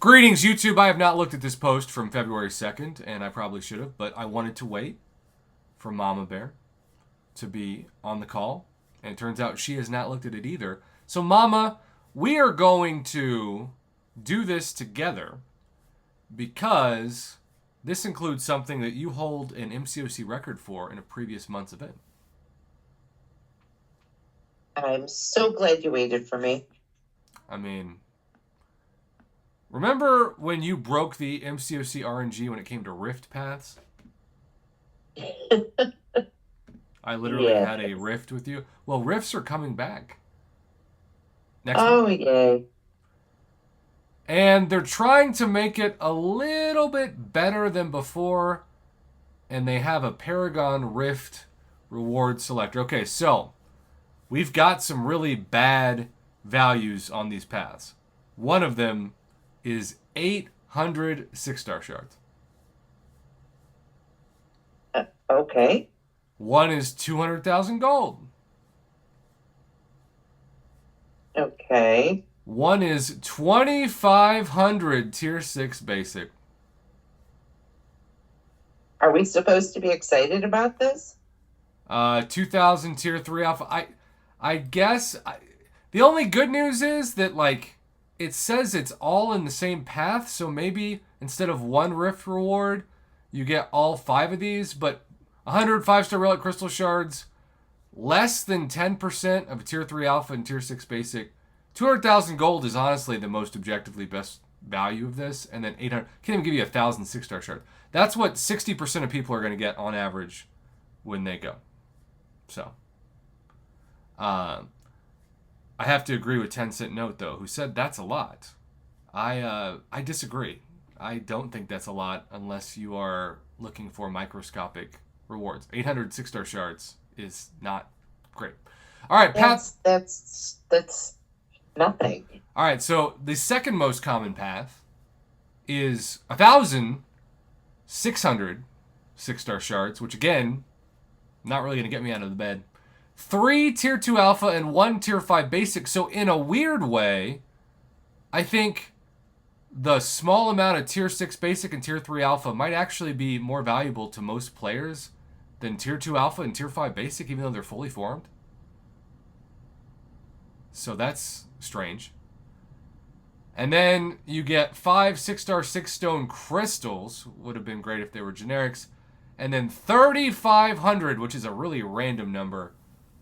Greetings, YouTube. I have not looked at this post from February 2nd, and I probably should have, but I wanted to wait for Mama Bear to be on the call, and it turns out she has not looked at it either. So, Mama, we are going to do this together because this includes something that you hold an MCOC record for in a previous month's event. I'm so glad you waited for me. I mean, remember when you broke the MCOC RNG when it came to rift paths? I literally Yeah. had a rift with you. Well, rifts are coming back next month. Oh, yay. And they're trying to make it a little bit better than before. And they have a Paragon Rift reward selector. Okay, so we've got some really bad values on these paths. One of them is 800 6-star shards. Okay. One is 200,000 gold. Okay. One is 2,500 tier 6 basic. Are we supposed to be excited about this? 2,000 tier 3 alpha. I guess the only good news is that like it says it's all in the same path, so maybe instead of one rift reward, you get all 5 of these, but 100 5-star relic crystal shards, less than 10% of a tier 3 alpha and tier 6 basic. 200,000 gold is honestly the most objectively best value of this, and then 800 can't even give you 1,000 6-star shards. That's what 60% of people are going to get on average when they go. So, I have to agree with 10 Cent Note though, who said that's a lot. I disagree. I don't think that's a lot unless you are looking for microscopic rewards. 800 6-star shards is not great. All right, Pat. That's nothing. All right, so the second most common path is 1,600 6-star shards, which again, not really going to get me out of the bed. 3 tier 2 alpha and 1 tier 5 basic. So in a weird way, I think the small amount of tier 6 basic and tier 3 alpha might actually be more valuable to most players than tier 2 alpha and tier 5 basic, even though they're fully formed. So that's strange. And then you get 5 6-star 6-stone crystals. Would have been great if they were generics. And then 3,500, which is a really random number,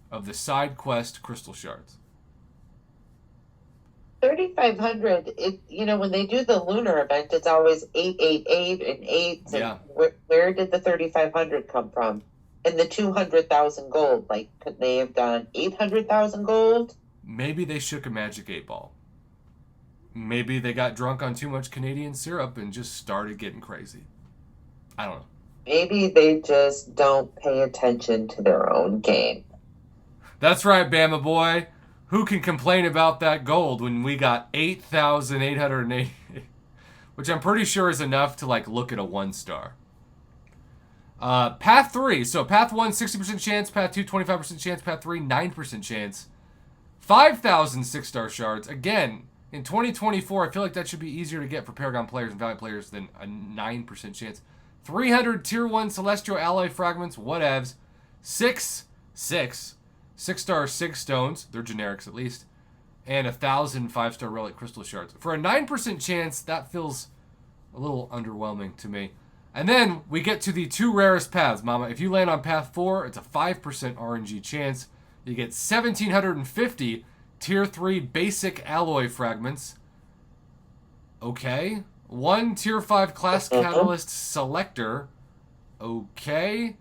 of the side quest crystal shards. 3,500, when they do the lunar event, it's always 888 and 8. Yeah. And where did the 3,500 come from? And the 200,000 gold, like, could they have done 800,000 gold? Maybe they shook a magic 8-ball. Maybe they got drunk on too much Canadian syrup and just started getting crazy. I don't know. Maybe they just don't pay attention to their own game. That's right, Bama boy. Who can complain about that gold when we got 8,880? Which I'm pretty sure is enough to like look at a 1-star. Path 3. So path 1, 60% chance. Path 2, 25% chance. Path 3, 9% chance. 5,000 6-star shards. Again, in 2024, I feel like that should be easier to get for Paragon players and Valiant players than a 9% chance. 300 tier 1 celestial alloy fragments. Whatevs. 6-star 6 stones. They're generics at least. And 1,000 5-star relic crystal shards. For a 9% chance, that feels a little underwhelming to me. And then we get to the 2 rarest paths, Mama. If you land on path 4, it's a 5% RNG chance. You get 1,750 tier 3 basic alloy fragments. Okay. 1 tier 5 class catalyst selector. Okay.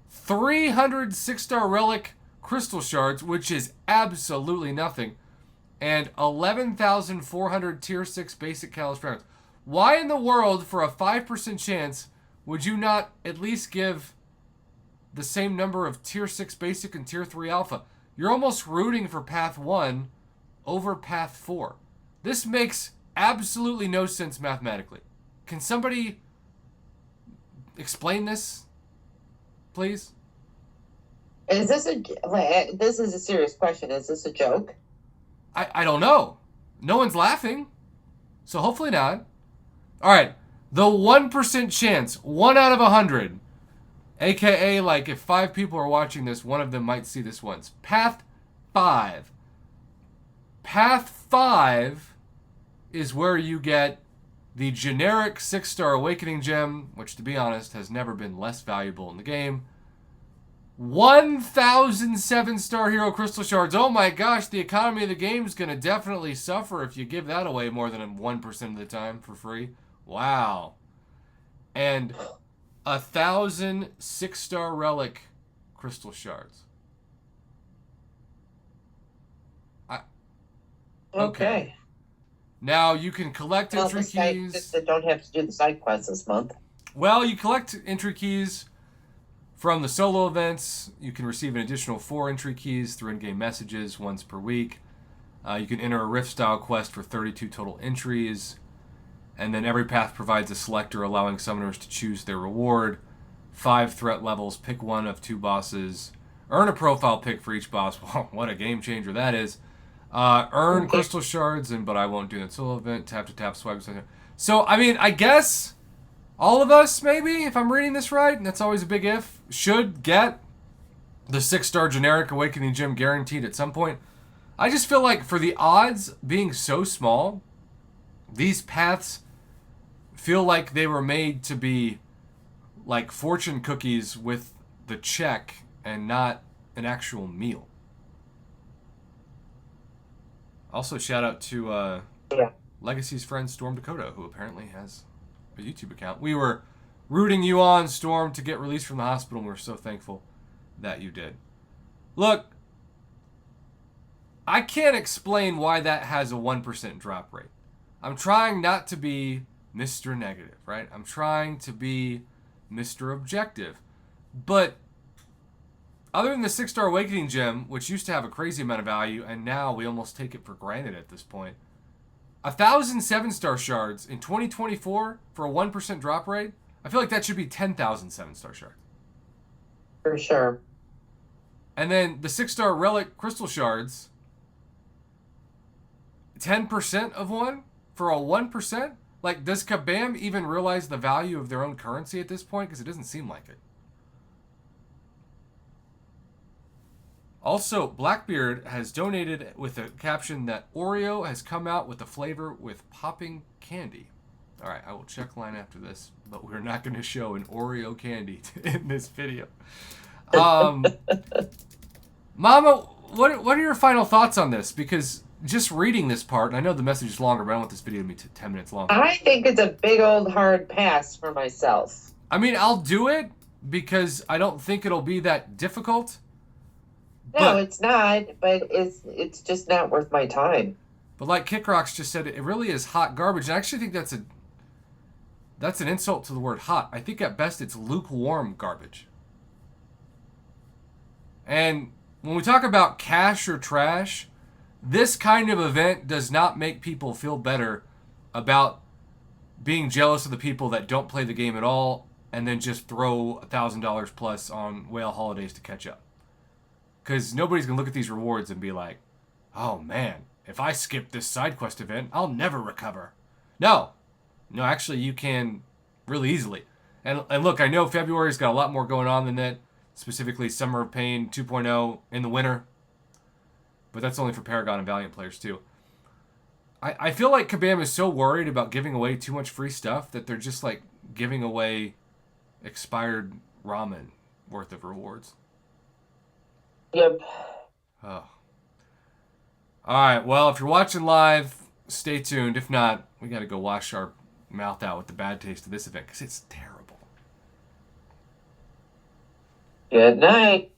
300 6-star relic crystal shards, which is absolutely nothing. And 11,400 tier 6 basic catalyst fragments. Why in the world, for a 5% chance, would you not at least give the same number of tier 6 basic and tier 3 alpha? You're almost rooting for path 1 over path 4. This makes absolutely no sense mathematically. Can somebody explain this, please? This is a serious question. Is this a joke? I don't know. No one's laughing, so hopefully not. All right. The 1% chance, 1 out of 100, aka like if 5 people are watching this, one of them might see this once. Path 5. Path 5 is where you get the generic 6-star Awakening Gem, which to be honest has never been less valuable in the game. 1,000 7-star Hero Crystal Shards. Oh my gosh, the economy of the game is going to definitely suffer if you give that away more than 1% of the time for free. Wow. And 1,000 6-star Relic Crystal Shards. Okay. Now you can collect entry keys. That don't have to do the side quests this month. Well, you collect entry keys from the solo events. You can receive an additional 4 entry keys through in-game messages once per week. You can enter a Rift-style quest for 32 total entries. And then every path provides a selector allowing summoners to choose their reward. 5 threat levels, pick one of 2 bosses. Earn a profile pick for each boss. Wow, what a game changer that is. Earn crystal shards, but I won't do that solo event. Tap to tap, swipe. So, I mean, I guess all of us, maybe, if I'm reading this right, and that's always a big if, should get the 6-star generic Awakening Gem guaranteed at some point. I just feel like for the odds being so small, these paths feel like they were made to be like fortune cookies with the check and not an actual meal. Also, shout out to Legacy's friend Storm Dakota, who apparently has a YouTube account. We were rooting you on, Storm, to get released from the hospital, and we're so thankful that you did. Look, I can't explain why that has a 1% drop rate. I'm trying not to be Mr. Negative, right? I'm trying to be Mr. Objective. But other than the 6-star Awakening Gem, which used to have a crazy amount of value, and now we almost take it for granted at this point, 1,000 7-star shards in 2024 for a 1% drop rate, I feel like that should be 10,000 7-star shards. For sure. And then the 6-star Relic Crystal Shards, 10% of one for a 1%? Like, does Kabam even realize the value of their own currency at this point? Because it doesn't seem like it. Also, Blackbeard has donated with a caption that Oreo has come out with a flavor with popping candy. All right, I will check line after this, but we're not going to show an Oreo candy in this video. Mama, what are your final thoughts on this? Because just reading this part, and I know the message is longer, but I don't want this video to be 10 minutes long. I think it's a big old hard pass for myself. I mean, I'll do it because I don't think it'll be that difficult. No, it's not, but it's just not worth my time. But like Kickrocks just said, it really is hot garbage. And I actually think that's an insult to the word hot. I think at best it's lukewarm garbage. And when we talk about cash or trash, this kind of event does not make people feel better about being jealous of the people that don't play the game at all and then just throw $1,000 plus on whale holidays to catch up. Because nobody's going to look at these rewards and be like, oh man, if I skip this side quest event, I'll never recover. No, actually you can really easily. And look, I know February's got a lot more going on than that, specifically Summer of Pain 2.0 in the winter. But that's only for Paragon and Valiant players too. I feel like Kabam is so worried about giving away too much free stuff that they're just like giving away expired ramen worth of rewards. Yep. Oh. Alright, well, if you're watching live, stay tuned. If not, we gotta go wash our mouth out with the bad taste of this event, because it's terrible. Good night.